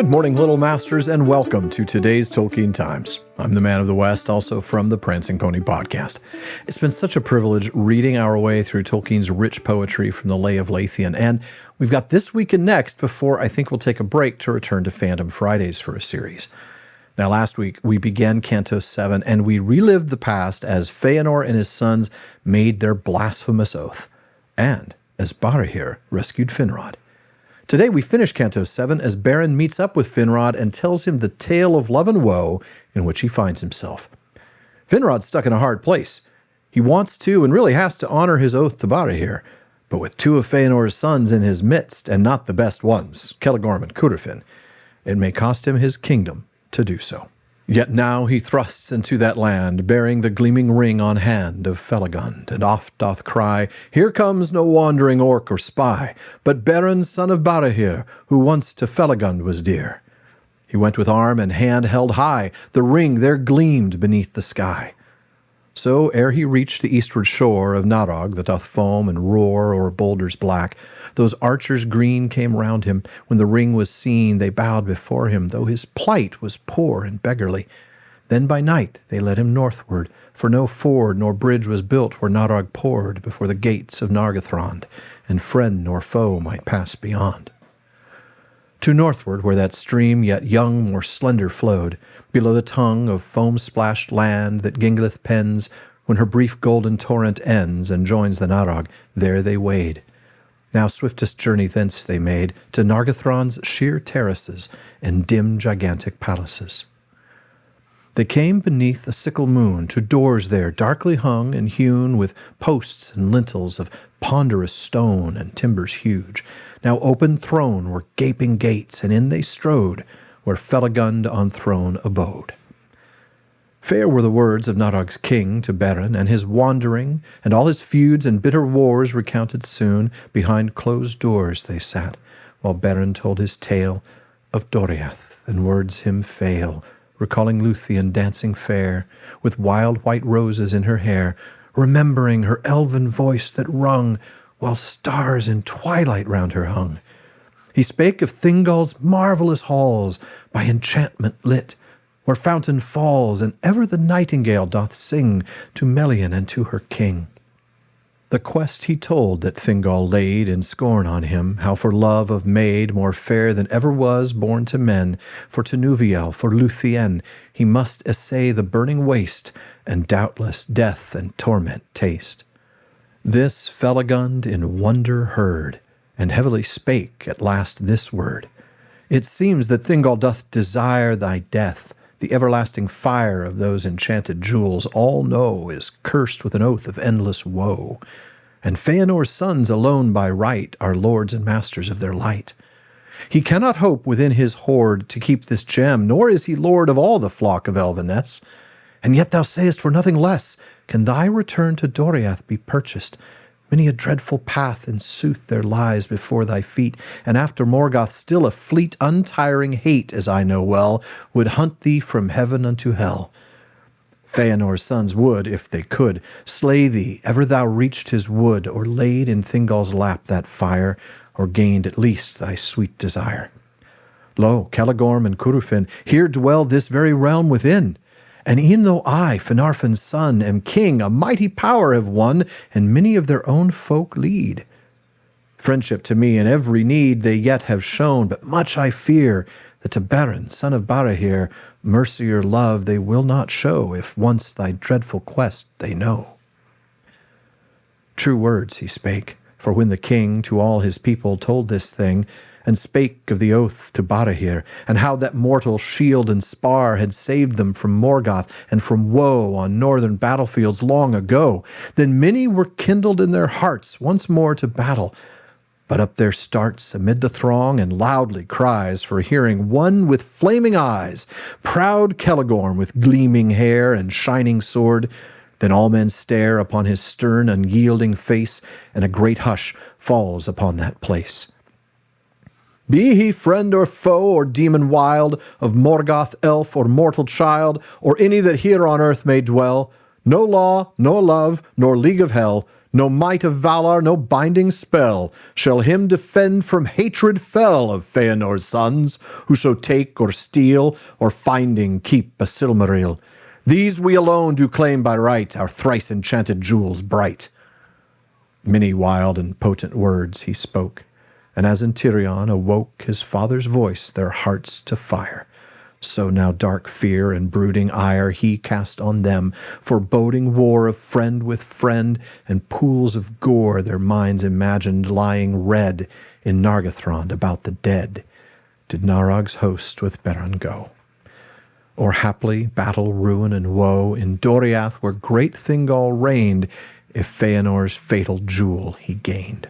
Good morning, Little Masters, and welcome to today's Tolkien Times. I'm the Man of the West, also from the Prancing Pony podcast. It's been such a privilege reading our way through Tolkien's rich poetry from the Lay of Lathian, and we've got this week and next before I think we'll take a break to return to Fandom Fridays for a series. Now, last week, we began Canto 7, and we relived the past as Fëanor and his sons made their blasphemous oath, and as Barahir rescued Finrod. Today, we finish Canto 7 as Beren meets up with Finrod and tells him the tale of love and woe in which he finds himself. Finrod's stuck in a hard place. He wants to and really has to honor his oath to Barahir, but with two of Fëanor's sons in his midst, and not the best ones, Celegorm and Cúrifin, it may cost him his kingdom to do so. Yet now he thrusts into that land, bearing the gleaming ring on hand of Felagund, and oft doth cry, "Here comes no wandering orc or spy, but Beren, son of Barahir, who once to Felagund was dear." He went with arm and hand held high, the ring there gleamed beneath the sky. So, ere he reached the eastward shore of Narog that doth foam and roar o'er boulders black, those archers green came round him. When the ring was seen, they bowed before him, though his plight was poor and beggarly. Then by night they led him northward, for no ford nor bridge was built where Narog poured before the gates of Nargothrond, and friend nor foe might pass beyond. To northward, where that stream yet young more slender flowed, below the tongue of foam-splashed land that Gingolith pens, when her brief golden torrent ends and joins the Narog, there they wade. Now swiftest journey thence they made, to Nargothrond's sheer terraces and dim gigantic palaces. They came beneath a sickle moon to doors there darkly hung and hewn with posts and lintels of ponderous stone and timbers huge. Now open throne were gaping gates, and in they strode, where Felagund on throne abode. Fair were the words of Narog's king to Beren, and his wandering, and all his feuds and bitter wars recounted soon. Behind closed doors they sat, while Beren told his tale of Doriath, and words him fail, recalling Luthien dancing fair, with wild white roses in her hair, remembering her elven voice that rung, while stars in twilight round her hung. He spake of Thingol's marvellous halls, by enchantment lit, where fountain falls, and ever the nightingale doth sing to Melian and to her king. The quest he told that Thingol laid in scorn on him, how for love of maid more fair than ever was born to men, for Tinuviel, for Luthien, he must essay the burning waste, and doubtless death and torment taste. This Felagund in wonder heard, and heavily spake at last this word: "It seems that Thingol doth desire thy death. The everlasting fire of those enchanted jewels all know is cursed with an oath of endless woe. And Fëanor's sons alone by right are lords and masters of their light. He cannot hope within his hoard to keep this gem, nor is he lord of all the flock of Elveness. And yet thou sayest for nothing less can thy return to Doriath be purchased. Many a dreadful path, in sooth, there lies before thy feet, and after Morgoth still a fleet, untiring hate, as I know well, would hunt thee from heaven unto hell. Fëanor's sons would, if they could, slay thee, ever thou reached his wood, or laid in Thingol's lap that fire, or gained at least thy sweet desire. Lo, Celegorm and Cúrifin, here dwell this very realm within. And e'en though I, Finarfin's son, am king, a mighty power have won, and many of their own folk lead. Friendship to me in every need they yet have shown, but much I fear that to Beren, son of Barahir, mercy or love they will not show, if once thy dreadful quest they know." True words he spake, for when the king to all his people told this thing, and spake of the oath to Barahir, and how that mortal shield and spar had saved them from Morgoth and from woe on northern battlefields long ago, then many were kindled in their hearts once more to battle. But up there starts amid the throng and loudly cries for hearing one with flaming eyes, proud Celegorm with gleaming hair and shining sword. Then all men stare upon his stern, unyielding face, and a great hush falls upon that place. Be he friend or foe or demon wild, of Morgoth, elf, or mortal child, or any that here on earth may dwell, no law, nor love, nor league of hell, No might of valor, no binding spell, shall him defend from hatred fell of Fëanor's sons, whoso take or steal, or finding keep a Silmaril. These we alone do claim by right, our thrice enchanted jewels bright. Many wild and potent words he spoke, and as in Tirion awoke his father's voice their hearts to fire, so now dark fear and brooding ire he cast on them, foreboding war of friend with friend, and pools of gore their minds imagined lying red in Nargothrond about the dead, did Narog's host with Beren go. Or haply battle, ruin, and woe in Doriath where great Thingol reigned, if Fëanor's fatal jewel he gained.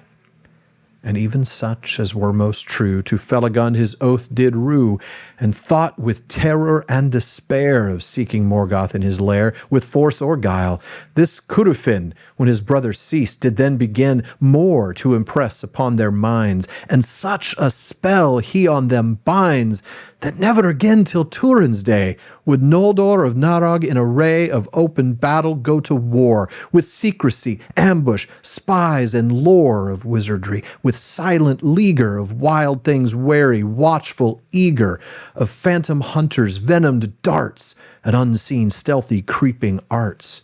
And even such as were most true to Felagund his oath did rue, and thought with terror and despair of seeking Morgoth in his lair with force or guile. This Curufin, when his brother ceased, did then begin more to impress upon their minds, and such a spell he on them binds, that never again till Turin's day would Noldor of Narog in array of open battle go to war, with secrecy, ambush, spies, and lore of wizardry, with silent leaguer of wild things wary, watchful, eager, of phantom hunters, venomed darts, and unseen stealthy creeping arts.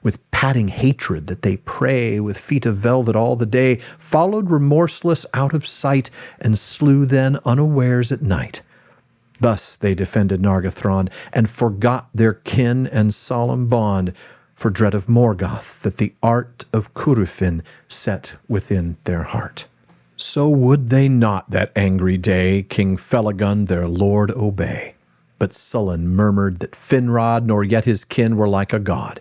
With patting hatred that they prey with feet of velvet all the day, followed remorseless out of sight, and slew then unawares at night. Thus they defended Nargothrond, and forgot their kin and solemn bond, for dread of Morgoth, that the art of Curufin set within their heart. So would they not that angry day King Felagund their lord obey, but sullen murmured that Finrod nor yet his kin were like a god.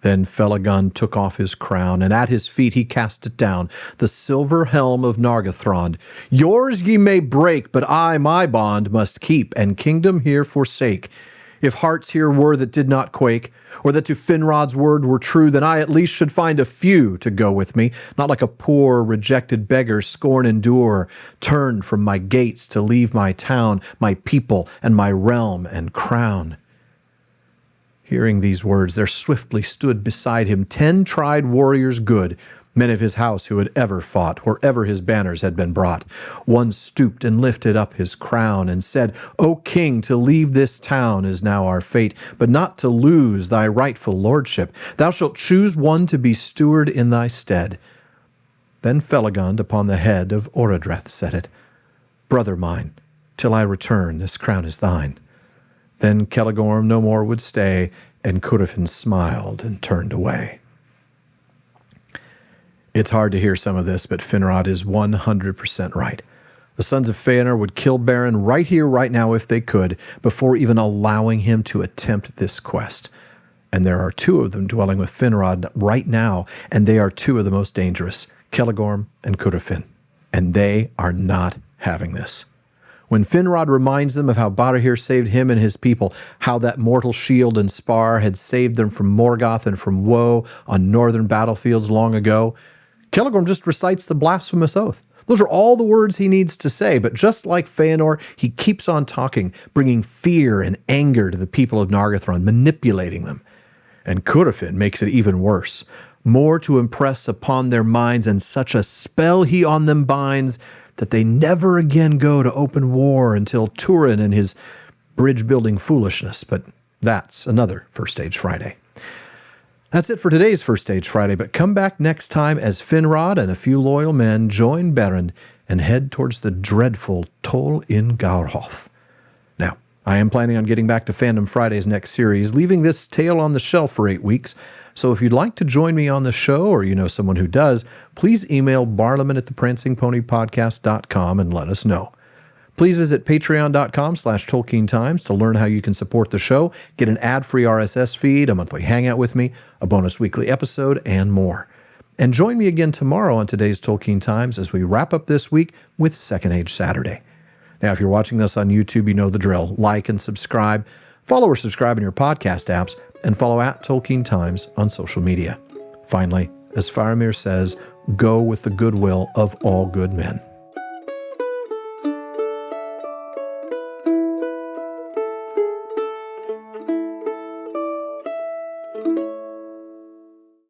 Then Felagund took off his crown, and at his feet he cast it down, the silver helm of Nargothrond. Yours ye may break, but I my bond must keep, and kingdom here forsake. If hearts here were that did not quake, or that to Finrod's word were true, then I at least should find a few to go with me, not like a poor, rejected beggar scorn endure, turned from my gates to leave my town, my people, and my realm and crown. Hearing these words, there swiftly stood beside him 10 tried warriors good, men of his house who had ever fought, wherever his banners had been brought. One stooped and lifted up his crown, and said, O king, to leave this town is now our fate, but not to lose thy rightful lordship. Thou shalt choose one to be steward in thy stead. Then Felagund upon the head of Orodreth set it, Brother mine, till I return, this crown is thine. Then Celegorm no more would stay, and Curufin smiled and turned away. It's hard to hear some of this, but Finrod is 100% right. The sons of Fëanor would kill Beren right here, right now, if they could, before even allowing him to attempt this quest. And there are 2 of them dwelling with Finrod right now, and they are 2 of the most dangerous, Celegorm and Curufin. And they are not having this. When Finrod reminds them of how Barahir saved him and his people, how that mortal shield and spar had saved them from Morgoth and from woe on northern battlefields long ago, Celegorm just recites the blasphemous oath. Those are all the words he needs to say, but just like Fëanor, he keeps on talking, bringing fear and anger to the people of Nargothrond, manipulating them. And Curufin makes it even worse, more to impress upon their minds, and such a spell he on them binds, that they never again go to open war until Turin and his bridge-building foolishness. But that's another First Stage Friday. That's it for today's First Stage Friday, but come back next time as Finrod and a few loyal men join Beren and head towards the dreadful Tol in Gaurhoth. Now, I am planning on getting back to Fandom Friday's next series, leaving this tale on the shelf for 8 weeks. So if you'd like to join me on the show, or you know someone who does, please email barlaman@theprancingponypodcast.com and let us know. Please visit patreon.com/TolkienTimes to learn how you can support the show, get an ad-free RSS feed, a monthly hangout with me, a bonus weekly episode, and more. And join me again tomorrow on today's Tolkien Times as we wrap up this week with Second Age Saturday. Now, if you're watching us on YouTube, you know the drill. Like and subscribe. Follow or subscribe in your podcast apps, and follow @Tolkien Times on social media. Finally, as Faramir says, go with the goodwill of all good men.